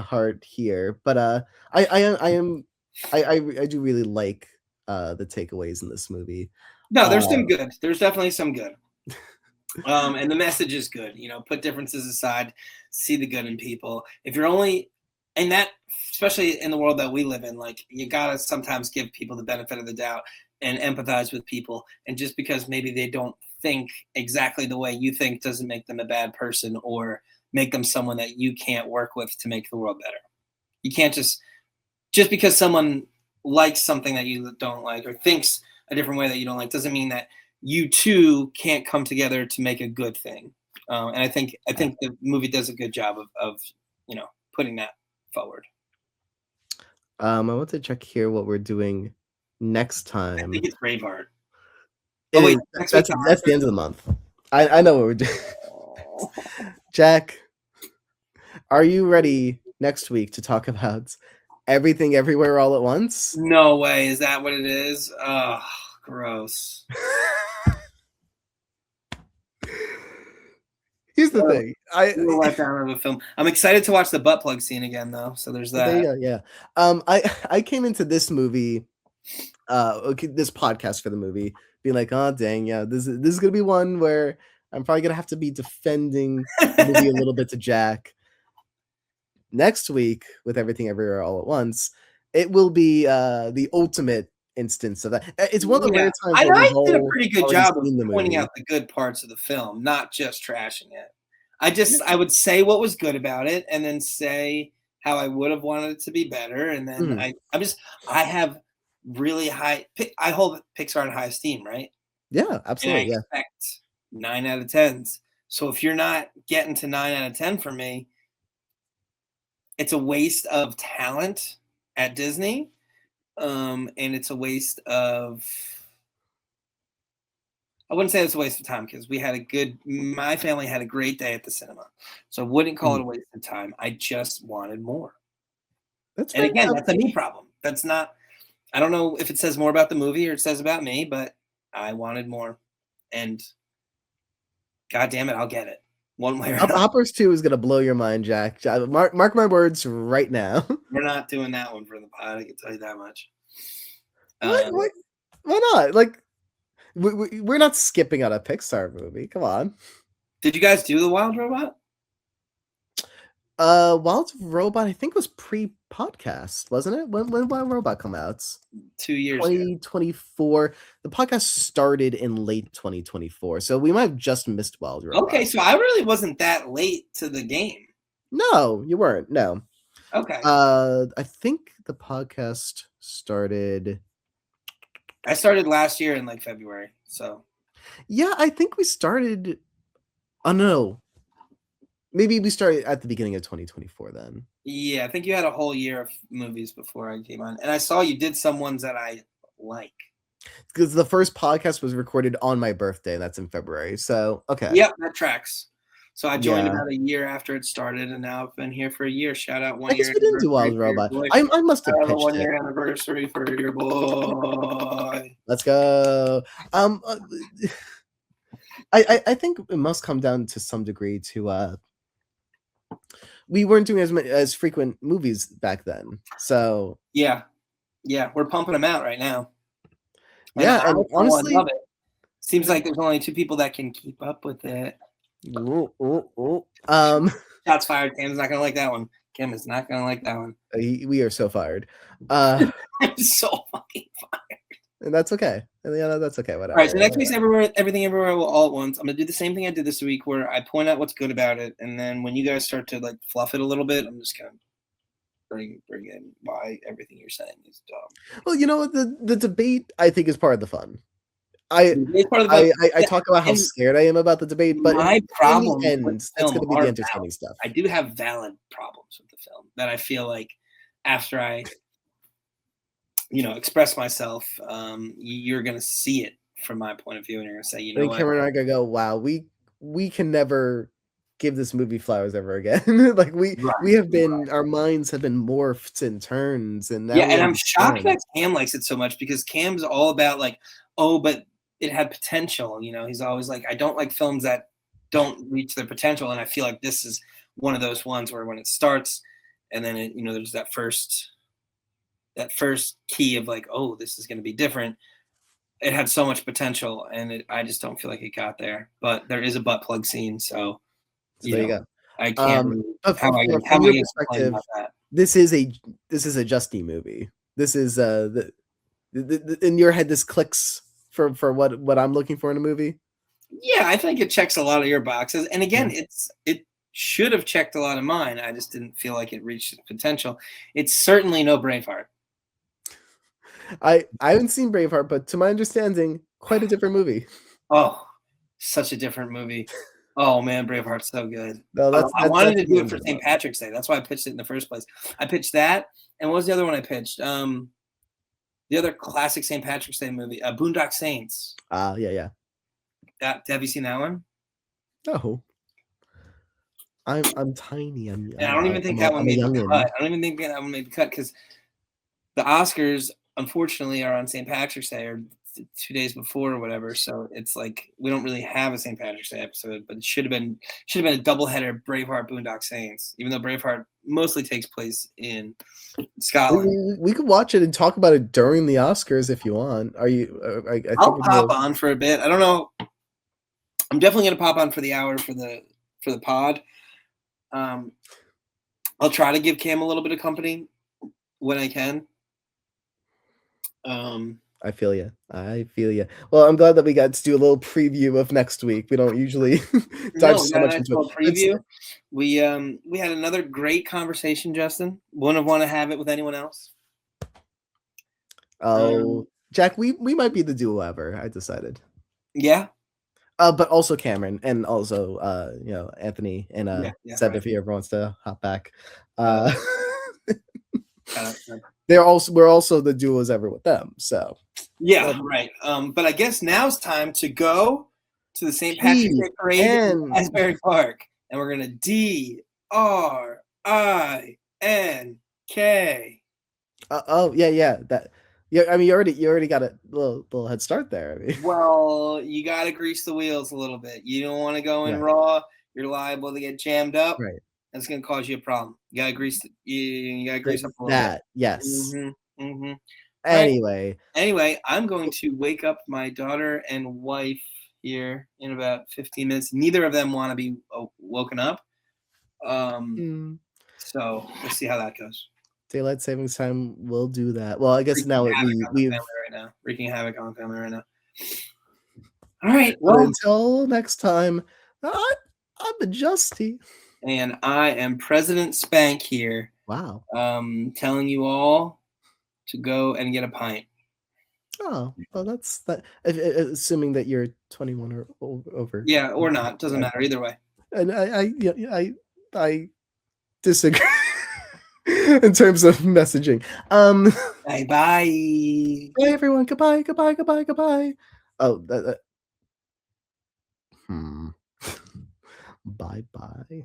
heart here, but I do really like the takeaways in this movie. No, Uh, there's some good. There's definitely some good. And the message is good. You know, put differences aside, see the good in people. If you're only, and that, especially in the world that we live in, like you gotta sometimes give people the benefit of the doubt and empathize with people. And just because maybe they don't think exactly the way you think doesn't make them a bad person or make them someone that you can't work with to make the world better. You can't just because someone likes something that you don't like or thinks a different way that you don't like doesn't mean that you two can't come together to make a good thing. And I think the movie does a good job of putting that forward. I want to check here what we're doing next I time. think it's Braveheart. Oh It wait, is next week's that's the end of the month. I know what we're doing. Jack, are you ready next week to talk about everything everywhere all at once? No way. Is that what it is? Oh, gross. Here's the What thing. I a letdown of a film. I'm excited to watch the butt plug scene again, though. So there's There you that. go. Yeah. I came into this movie, okay, this podcast for the movie, being like, oh dang, yeah, this is gonna be one where I'm probably gonna have to be defending the movie a little bit to Jack. Next week with everything everywhere all at once, it will be the ultimate instance of that. It's one of the Yeah, rare times and where we've I did a all pretty good already job of seen the pointing movie. out the good parts of the film, not just trashing it. Yeah. I would say what was good about it, and then say how I would have wanted it to be better, and then Mhm. I have really high I hold Pixar in high esteem, right? Yeah, And I absolutely, yeah. expect 9 out of 10s. So if you're not getting to 9 out of 10 for me, it's a waste of talent at Disney, and it's a waste of I wouldn't say it's a waste of time because my family had a great day at the cinema. So I wouldn't call it Mhm. a waste of time. I just wanted more. That's And fair. again, that's a me problem. That's not, I don't know if it says more about the movie or it says about me, but I wanted more. And God damn it, I'll get it one way or another. Hoppers 2 is gonna blow your mind, Jack. Mark my words right now. We're not doing that one for the pod. I can tell you that much. What? Um, What? Why not? Like, we're not skipping out a Pixar movie. Come on. did you guys do the Wild Robot? Wild Robot, I think was pre-podcast, wasn't it? When Wild Robot come out? 2 years ago. 2024. The podcast started in late 2024, so we might have just missed Wild Okay, Robot. so I really wasn't that late to the game. No, you weren't. No. Okay. I think the podcast started. I started last year in like February. So Yeah, I think we started. Oh no, maybe we started at the beginning of 2024 then. yeah, I think you had a whole year of movies before I came on. And I saw you did some ones that I like. Because the first podcast was recorded on my birthday, and that's in February. So okay, Yep, that tracks. So I joined yeah. about a year after it started, and now I've been here for a year. Shout out I 1 guess year we didn't do anniversary Wild for your Robot. boy. I must Shout have out a pitched one it. year anniversary for your boy. Let's go. Um, uh, I think it must come down to some degree to we weren't doing as frequent movies back then. So Yeah, yeah, we're pumping them out right now. And yeah, I, and for one, honestly, love it. Seems like there's only 2 people that can keep up with it. ooh, ooh, ooh, um, Shots fired. Cam's not gonna like that one. Cam is not gonna like that one. we are so fired. Uh, I'm so fucking fired. and that's okay. And yeah, that's okay. All right, so Whatever. next week's Everything Everywhere All at Once. I'm gonna do the same thing I did this week, where I point out what's good about it, and then when you guys start to like fluff it a little bit, I'm just gonna bring in why everything you're saying is dumb. Well, you know what? The debate I think is part of the fun. I It's part of the I fun. I, I Yeah, talk about how and scared I am about the debate, but my in the problems with end, the that's film going to be are the valid. entertaining stuff. I do have valid problems with the film that I feel like after I, express myself, you're gonna see it from my point of view, and you're gonna say, you I know think what? Cameron and I gotta go. Wow, we can never give this movie flowers ever again. Like we Right. have been, our minds have been morphed and turns, and now Yeah, we and I'm shocked that understand. Cam likes it so much because Cam's all about like, oh, but it had potential. He's always like, I don't like films that don't reach their potential, and I feel like this is one of those ones where when it starts, and then there's that first key of like, oh, this is going to be different. It had so much potential, and I just don't feel like it got there. But there is a butt plug scene, so So there you go. I can't. Really, But how am I from your going to complain perspective, about that? this is a Justy movie. This is in your head, this clicks for what I'm looking for in a movie. Yeah, I think it checks a lot of your boxes. And again, Yeah. it should have checked a lot of mine. I just didn't feel like it reached its potential. It's certainly no Braveheart. I haven't seen Braveheart, but to my understanding, quite a different movie. Oh, such a different movie. Oh man, Braveheart's so good. No, I wanted that's to the do it end for of St. it. Patrick's Day. That's why I pitched it in the first place. I pitched that, and what was the other one I pitched? The other classic St. Patrick's Day movie, Boondock Saints. Yeah, yeah. Have you seen that one? No, I'm tiny. And I don't even think that one I'm a made the cut. youngin. I don't even think that one made the cut because the Oscars, unfortunately, are on St. Patrick's Day or 2 days before or whatever. So it's like we don't really have a St. Patrick's Day episode, but it should have been a doubleheader Braveheart Boondock Saints, even though Braveheart mostly takes place in Scotland. We could watch it and talk about it during the Oscars if you want. Are you? I think I'll we're pop gonna. on for a bit. I don't know. I'm definitely gonna pop on for the hour for the pod. I'll try to give Cam a little bit of company when I can. I feel you. I feel you. Well, I'm glad that we got to do a little preview of next week. We don't usually dive No, we so got a much nice into it. little It's preview. We had another great conversation, Justin. Wouldn't want to have it with anyone else. oh, Jack, we might be the duo ever, I decided. Yeah, But also Cameron and also Anthony and yeah, Seb right. if he ever wants to hop back. Uh, Uh uh, we're also the duos ever with them. So yeah, right. But I guess now it's time to go to the St. Patrick's P Day parade in and Asbury Park, and we're gonna DRINK. oh yeah that yeah I mean you already got a little head start there. I mean, Well, you got to grease the wheels a little bit. You don't want to go in right, raw. You're liable to get jammed up. right. That's going to cause you a problem. You got to you got to grease up a little bit. That yes. Mm-hmm. Mm-hmm. All right. Anyway, Anyway, I'm going to wake up my daughter and wife here in about 15 minutes. Neither of them want to be woken up. mm, So let's see how that goes. daylight savings time will do that. Well, I guess Wreaking now havoc on the we've family right now. Wreaking havoc on the family right now. All right. but Well, until next time, I'm a Justy. and I am President Spank here, Wow. telling you all to go and get a pint. Oh, well, that's that. Assuming that you're 21 or over. Yeah, or not. Doesn't matter. Either way. And yeah, I disagree in terms of messaging. Bye bye. Bye everyone. Goodbye. Goodbye. Goodbye. Goodbye. Oh, hmm. Bye bye.